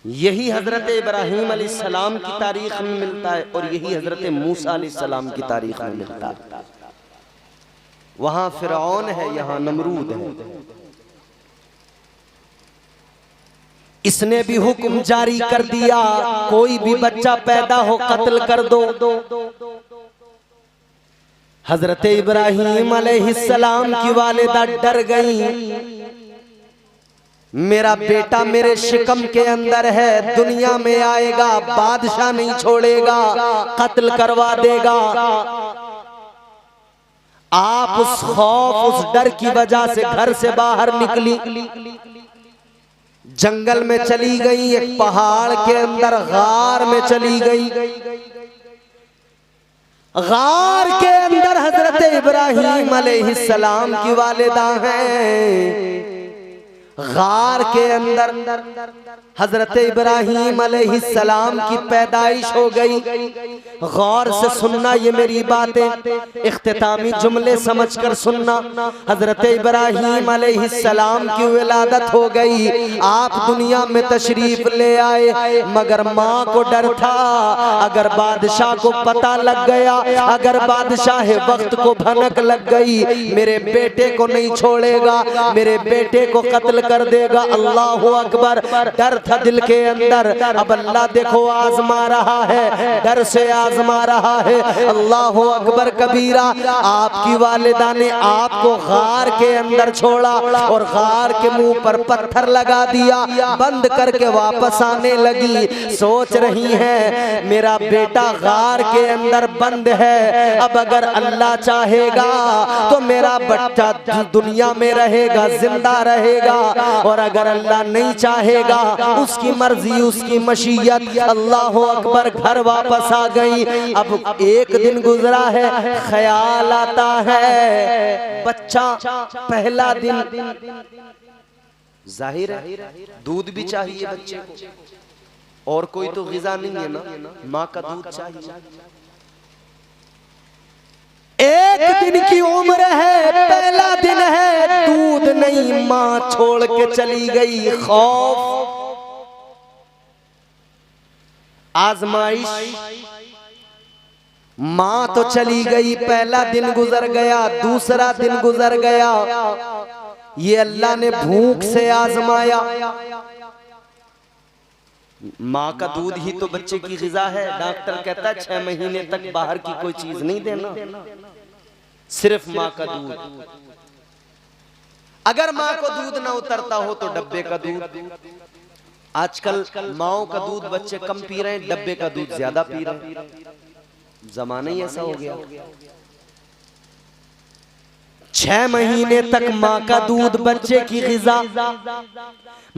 यही हजरत इब्राहीम अलैहिस्सलाम की तारीख में मिलता है और यही हजरत मूसा अलैहिस्सलाम की तारीख में मिलता है। वहां फिरौन है, यहां नमरूद है। इसने भी हुक्म जारी कर दिया, कोई भी बच्चा पैदा हो कत्ल कर दो। हजरत इब्राहीम अलैहिस्सलाम की वालिदा डर गई, मेरा बेटा मेरे शिकम के अंदर है, दुनिया में आएगा, बादशाह नहीं छोड़ेगा, कत्ल करवा देगा। आप उस खौफ, उस डर की वजह से घर से बाहर निकली, जंगल में चली गई, एक पहाड़ के अंदर गार में चली गई। गार के अंदर हजरत इब्राहीम अलैहिस्सलाम की वालिदा हैं। गार के अंदर हजरत इब्राहीम अलैहिस्सलाम की पैदाइश हो गई। गौर से सुनना ये मेरी बातें, इख्तितामी जुमले समझकर सुनना। हजरत इब्राहीम अलैहिस्सलाम की विलादत हो गई, आप दुनिया में तशरीफ ले आए, मगर माँ को डर था, अगर बादशाह को पता लग गया, अगर बादशाह वक्त को भनक लग गई, मेरे बेटे को नहीं छोड़ेगा, मेरे बेटे को कत्ल कर देगा। अल्लाह अकबर, डर था दिल के अंदर। अब अल्लाह देखो आजमा रहा है, डर से आजमा रहा है। अल्लाह अकबर कबीरा। आपकी वालिदा ने आपको गार के अंदर छोड़ा और गार के मुंह पर पत्थर लगा दिया, बंद करके वापस आने लगी। सोच रही है मेरा बेटा गार के अंदर बंद है, अब अगर अल्लाह चाहेगा तो मेरा बच्चा दुनिया में रहेगा, जिंदा रहेगा, और अगर अल्लाह नहीं चाहेगा, उसकी मर्जी, उसकी मशीयत। अल्लाह अकबर, घर वापस आ गई। अब एक दिन गुजरा है, ख्याल आता है बच्चा, पहला दिन, जाहिर है दूध भी चाहिए बच्चे को, और कोई तो ग़िज़ा नहीं है ना, माँ का दूध चाहिए। एक दिन की उम्र है, पहला दिन है, दूध नहीं, माँ छोड़ के चली गई। खौफ, आजमाइश, माँ तो चली गई, पहला दिन गुजर गया, दूसरा दिन गुजर गया, ये अल्लाह ने भूख से आजमाया। माँ का दूध ही तो बच्चे की ग़िज़ा है। डॉक्टर कहता है 6 महीने तक बाहर की कोई चीज नहीं देना, सिर्फ माँ का दूध। अगर माँ को दूध ना उतरता हो तो डब्बे का दूध। आजकल माओ का दूध बच्चे कम पी रहे हैं, डब्बे का दूध ज्यादा पी रहे हैं। जमाना ही ऐसा हो गया। 6 महीने तक माँ का दूध बच्चे की ग़िज़ा,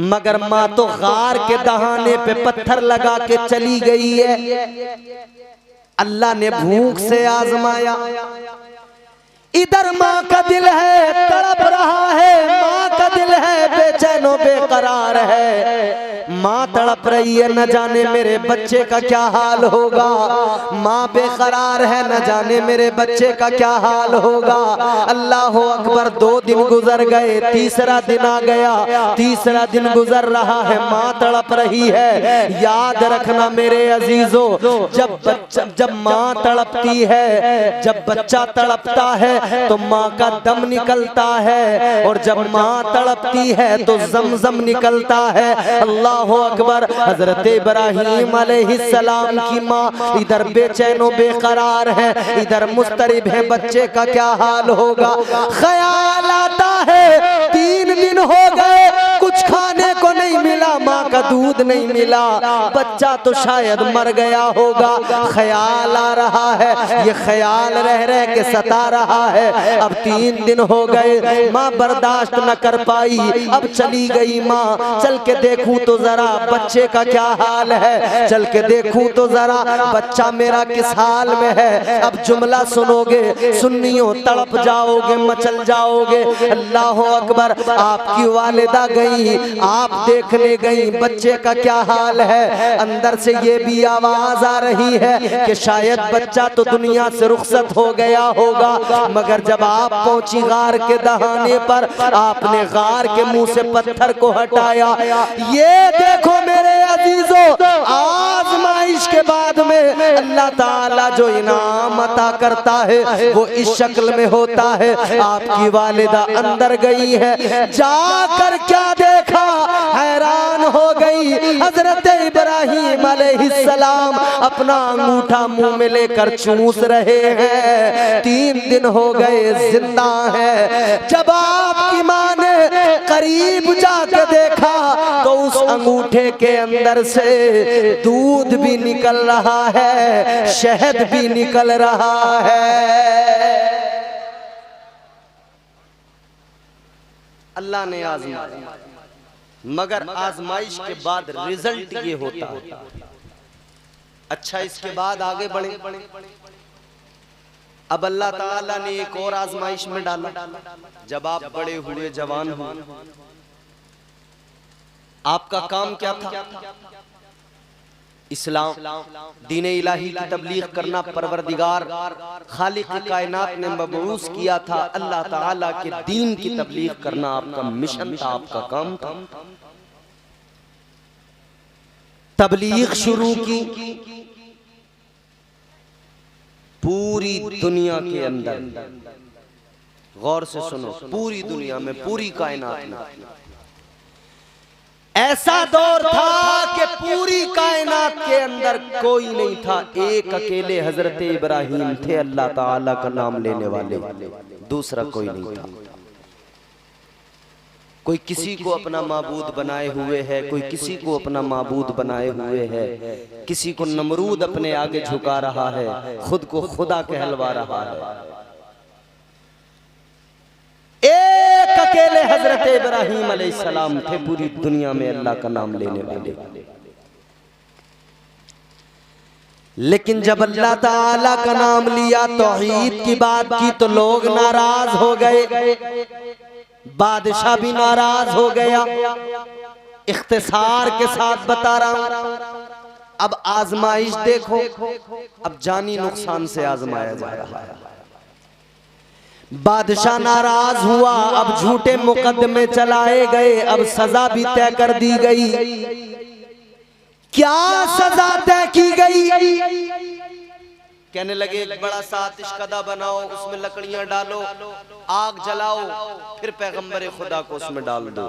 मगर माँ तो गार के दहाने पे पत्थर लगा के चली गई है। अल्लाह ने भूख से आजमाया। इधर माँ का दिल है तड़प रहा है, माँ का दिल है बेचैनो बेकरार है। माँ तड़प रही है, न जाने मेरे बच्चे का क्या हाल होगा। माँ बेकरार है, न जाने मेरे बच्चे का क्या हाल होगा। अल्लाह अकबर। 2 दिन गुजर गए, तीसरा दिन आ गया, तीसरा दिन गुजर रहा है, माँ तड़प रही है। याद रखना मेरे अजीजों, जब माँ तड़पती है, जब बच्चा तड़पता है तो माँ का दम निकलता है, और जब माँ तड़पती है तो जमजम निकलता है। अल्लाह अकबर। हजरत इब्राहीम अलैहिस्सलाम की माँ इधर बेचैनो बेकरार है, इधर मुस्तरिब है, बच्चे का क्या हाल होगा। ख्याल आता है 3 दिन हो गए, कुछ खाने को नहीं मिला, माँ का दूध नहीं मिला, बच्चा तो शायद मर गया होगा। ख्याल आ रहा है, ये ख्याल रह रह के सता रहा है। अब 3 दिन हो गए, माँ बर्दाश्त न कर पाई, अब चली गई माँ। चल के देखूं तो जरा बच्चे का क्या हाल है, चल के देखूं तो जरा बच्चा मेरा किस हाल में है। अब जुमला सुनोगे, सुन्नियों तड़प जाओगे, मचल जाओगे। अल्लाह अकबर। आपकी वालिदा गई, आप देखने गई बच्चे का क्या हाल है। अंदर से ये भी आवाज आ रही है कि शायद बच्चा तो दुनिया से रुखसत हो गया होगा, मगर जब आप पहुंची गार के दहाने पर, आपने गार के मुंह से पत्थर को हटाया। ये देखो मेरे अजीजों, आजमाइश के बाद में अल्लाह ताला जो इनाम अता करता है वो इस शक्ल में होता है। आपकी वालिदा अंदर गई है, जाकर क्या देखा, हैरान हो गई। हजरत इब्राहीम अलैहिस्सलाम अपना अंगूठा मुंह में लेकर चूस रहे हैं। 3 दिन हो गए, जिंदा है। जब आपकी माँ ने करीब जाकर देखा तो उस अंगूठे के अंदर से दूध भी निकल रहा है, शहद भी निकल रहा है। अल्लाह ने आजमाया, मगर आजमाइश के बाद रिजल्ट ये होता है। अच्छा, इसके बाद आगे बढ़े। अब अल्लाह ताला ने एक और आजमाइश में डाला। जब आप बड़े हुए, जवान हुए, आपका काम क्या था? इस्लाम, दीन इलाही की तबलीग करना। परवरदिगार खालिक कायनात ने मबऊस किया था, अल्लाह ताला के दीन की तबलीग करना आपका मिशन था, आपका काम था। तबलीग शुरू की पूरी दुनिया के अंदर। गौर से सुनो, पूरी दुनिया में, पूरी कायनात में ऐसा दौर था कि पूरी कायनात के अंदर कोई नहीं था, एक अकेले हजरत इब्राहीम थे अल्लाह ताला का नाम लेने वाले, दूसरा कोई नहीं था। कोई किसी को अपना माबूद बनाए हुए है, कोई किसी को अपना माबूद बनाए हुए है, किसी को नमरूद अपने आगे झुका रहा है, खुद को खुदा कहलवा रहा है। एक अकेले हजरत इब्राहीम अलैहिस्सलाम थे पूरी दुनिया में अल्लाह का नाम लेने वाले। लेकिन जब अल्लाह ताला का नाम लिया, तौहीद की बात की, तो लोग नाराज हो गए, बादशाह भी नाराज हो गया। इख्तिसार के साथ बता रहा हूं। अब आजमाइश देखो, अब जानी नुकसान से आजमाया जा रहा है। बादशाह नाराज हुआ, अब झूठे मुकदमे चलाए गए, अब सजा भी तय कर दी गई। क्या सजा तय की गई? कहने लगे एक बड़ा सा आतिशकदा बनाओ, उसमें लकड़ियां डालो, आग जलाओ, फिर पैगंबर खुदा को उसमें डाल दो।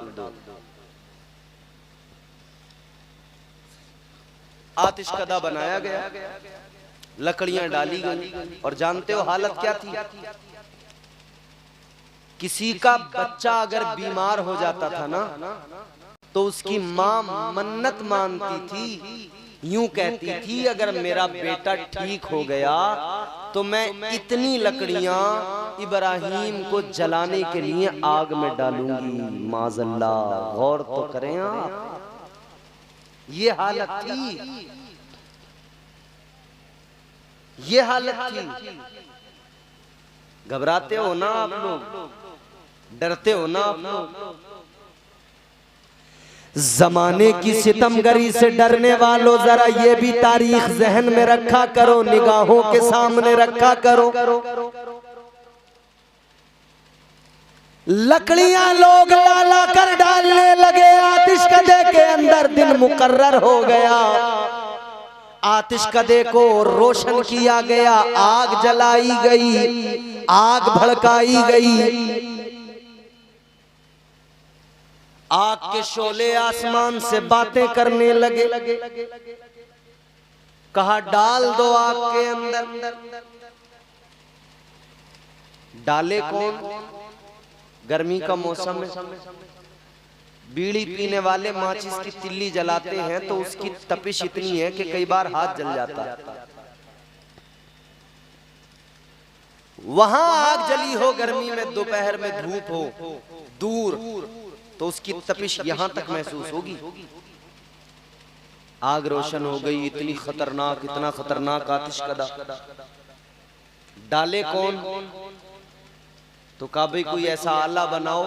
आतिशकदा बनाया गया, लकड़ियां डाली गई, और जानते हो हालत क्या थी? किसी का बच्चा अगर बीमार हो जाता था ना, तो उसकी माँ मन्नत मानती थी, यूं कहती थी अगर मेरा बेटा ठीक हो गया तो मैं इतनी लकड़ियां इब्राहीम को जलाने के लिए आग में डालूंगी। माज़अल्लाह, गौर तो करें आप, ये हालत थी, ये हालत थी। घबराते हो ना आप लोग, डरते हो ना आप लोग। जमाने की सितमगरी से डरने वालों, जरा ये भी तारीख जहन में रखा करो, निगाहों के सामने रखा करो। लकड़ियां लोग लाला कर डालने लगे आतिशकदे के अंदर। दिन मुकर्रर हो गया, आतिशकदे को रोशन किया गया, आग जलाई गई, आग भड़काई गई। आग के शोले आसमान से बातें करने लगे। कहा डाल दो आग के अंदर। डाले कौन? गर्मी का मौसम है, बीड़ी पीने वाले माचिस की तिल्ली जलाते हैं तो उसकी तपिश इतनी है कि कई बार हाथ जल जाता है। वहां आग जली हो गर्मी में, दोपहर में धूप हो दूर, तो उसकी तपिश यहां तक महसूस होगी। आग रोशन हो गई, इतनी खतरनाक, इतना खतरनाक आतिशकदा। डाले कौन? तो कहा भाई कोई ऐसा आला बनाओ,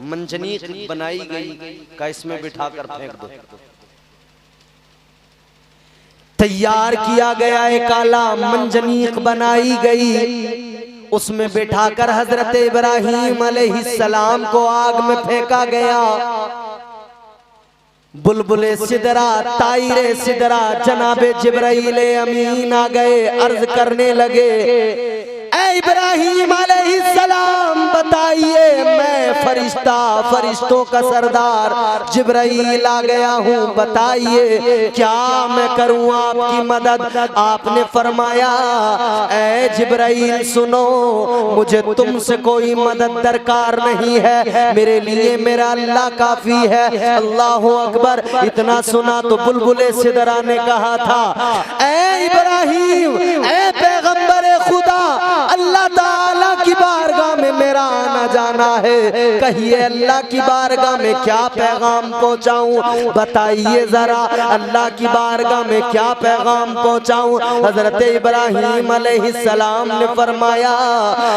मंजनीक बनाई गई का इसमें बिठाकर फेंक दो। तैयार किया गया एक आला, मंजनीक बनाई गई, उसमें बिठाकर हजरत इब्राहीम अलैहिस्सलाम को आग में फेंका गया। बुलबुले सिदरा, तायरे सिदरा, जनाबे जिब्राईल अमीन आ गए, अर्ज करने लगे, ऐ इब्राहीम अलैहिस्सलाम बताइए, मैं फरिश्ता, फरिश्तों का सरदार जिब्राईल आ गया हूँ, बताइए क्या मैं करूँ आपकी मदद। आपने फरमाया, ऐ जिब्राईल सुनो, मुझे तुमसे कोई मदद दरकार नहीं है, मेरे लिए मेरा अल्लाह काफी है। अल्लाहु अकबर। इतना सुना तो बुलबुले सिदरा ने कहा था, ऐ इब्राहीम, ऐ पैगंबरे खुदा, अल्लाह ताला की बारगाह में मेरा आना जाना है, कहिए अल्लाह की बारगाह में क्या पैगाम पहुंचाऊं, बताइए जरा अल्लाह की बारगाह में क्या पैगाम पहुंचाऊं। हजरत इब्राहीम अलैहिस्सलाम ने फरमाया,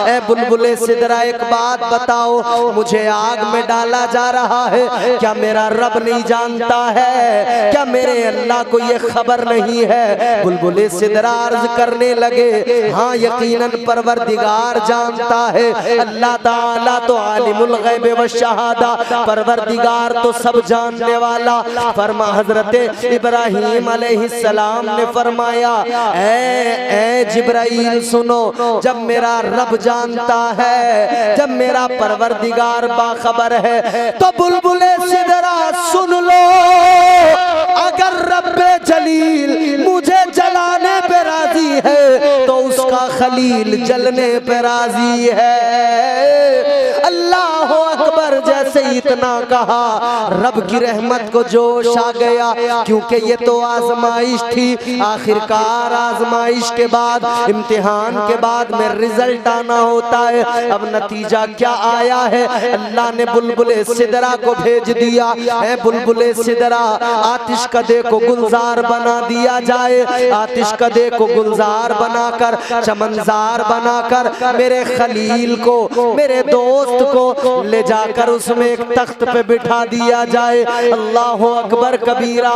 ए बुलबुले सिदरा एक बात बताओ, मुझे आग में डाला जा रहा है, क्या मेरा रब नहीं जानता है, क्या मेरे अल्लाह को ये खबर नहीं है। बुलबुले सिदरा अर्ज करने लगे, हाँ यकीनन परवरदिगार जानता है, अल्लाह ताला तो आलिमुल गैब व शहादा, परवरदिगार तो सब जानने वाला। फरमा हजरत इब्राहीम अलैहिस्सलाम ने फरमाया, ऐ जिब्राईल सुनो, जब मेरा रब जानता है, जब मेरा परवरदिगार बाखबर है, तो बुलबुले सिदरा सुन लो, अगर रब्बे जलील मुझे जलाने पे राजी है तो उसका खलील जलने पे राजी है। अल्लाह अकबर। जैसे इतना कहा, रब की रहमत को जोश आ गया, क्योंकि ये तो आजमाइश थी, आखिरकार आजमाइश के बाद, इम्तिहान के बाद में रिजल्ट आना होता है। अब नतीजा क्या आया है, अल्लाह ने बुलबुले सिदरा को भेज दिया है। बुलबुले सिदरा, आतिशकदे को गुलजार बना दिया जाए, आतिशकदे को गुलजार बनाकर, चमनजार बनाकर मेरे खलील को, मेरे दोस्त को ले जाकर उसमें एक तख्त पे बिठा दिया जाए। अल्लाह अकबर कबीरा।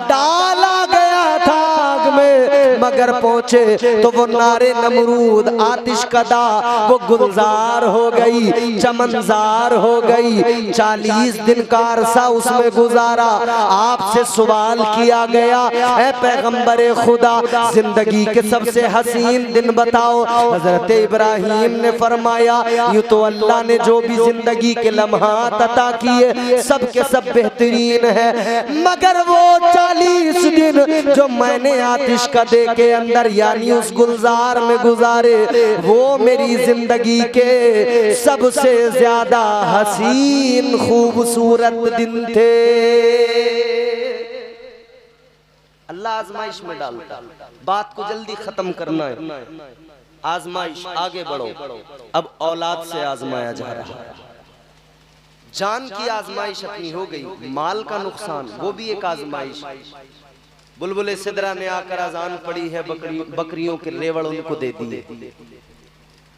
डाला गया था आग में, मगर पहुंचे तो वो नारे नमरूद, आतिशकदा, वो गुलजार हो गई, चमनजार हो गई। 40 दिन का अरसा उसमें गुजारा। आपसे सवाल किया गया, ऐ पैगंबरे खुदा, जिंदगी के सबसे हसीन दिन बताओ। हजरत इब्राहीम ने फरमाया, यूं तो अल्लाह ने जो भी जिंदगी के लम्हात अता किए सबके सब बेहतरीन है, मगर वो 40 दिन जो मैंने आतिशकदे के अंदर यानी उस गुलजार में गुजारे, वो मेरी जिंदगी के सबसे ज्यादा हसीन खूबसूरत दिन थे। अल्लाह आजमाइश में डालता, बात को जल्दी खत्म करना है। आजमाइश, आगे बढ़ो। अब औलाद से आजमाया जा रहा है। जान की आजमाइश अपनी हो गई, माल का नुकसान वो भी एक आजमाइश। बुलबुले सिदरा ने आकर अजान पड़ी है, बकरियों के रेवड़ उनको दे दिए,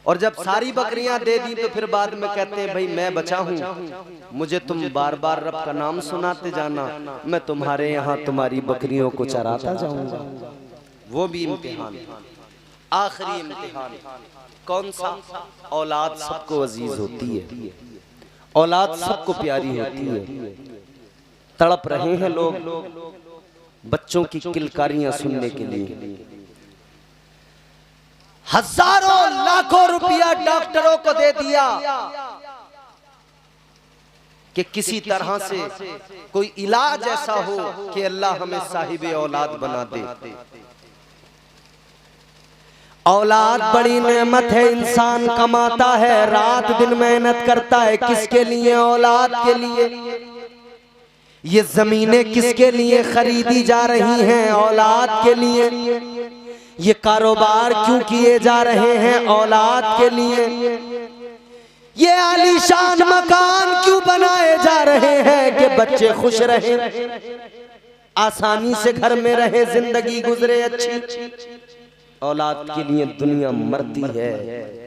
और जब सारी बकरियां दे दी तो फिर बाद में कहते हैं भाई मैं बचा हूं, मुझे तुम बार बार रब का नाम सुनाते जाना, मैं तुम्हारे यहाँ तुम्हारी बकरियों को चराता जाऊंगा। वो भी इम्तिहान, आखिरी इम्तिहान कौन सा? औलाद सबको अजीज होती है, औलाद सबको प्यारी होती है। तड़प रहे हैं लोग बच्चों की किलकारियां सुनने के लिए। हजारों लाखों रुपया डॉक्टरों को दे दिया कि किसी तरह से कोई इलाज ऐसा हो कि अल्लाह हमें साहिबे औलाद बना दे। औलाद बड़ी नेमत है, इंसान कमाता है, रात दिन मेहनत करता है, किसके लिए? औलाद के लिए। ये जमीनें किसके लिए खरीदी जा रही हैं? औलाद के लिए। ये कारोबार क्यों किए जा रहे हैं? औलाद के लिए। ये आलीशान मकान क्यों बनाए जा रहे हैं? कि बच्चे खुश रहें, आसानी से घर में रहे, जिंदगी गुजरे अच्छी। औलाद के लिए दुनिया मरती है।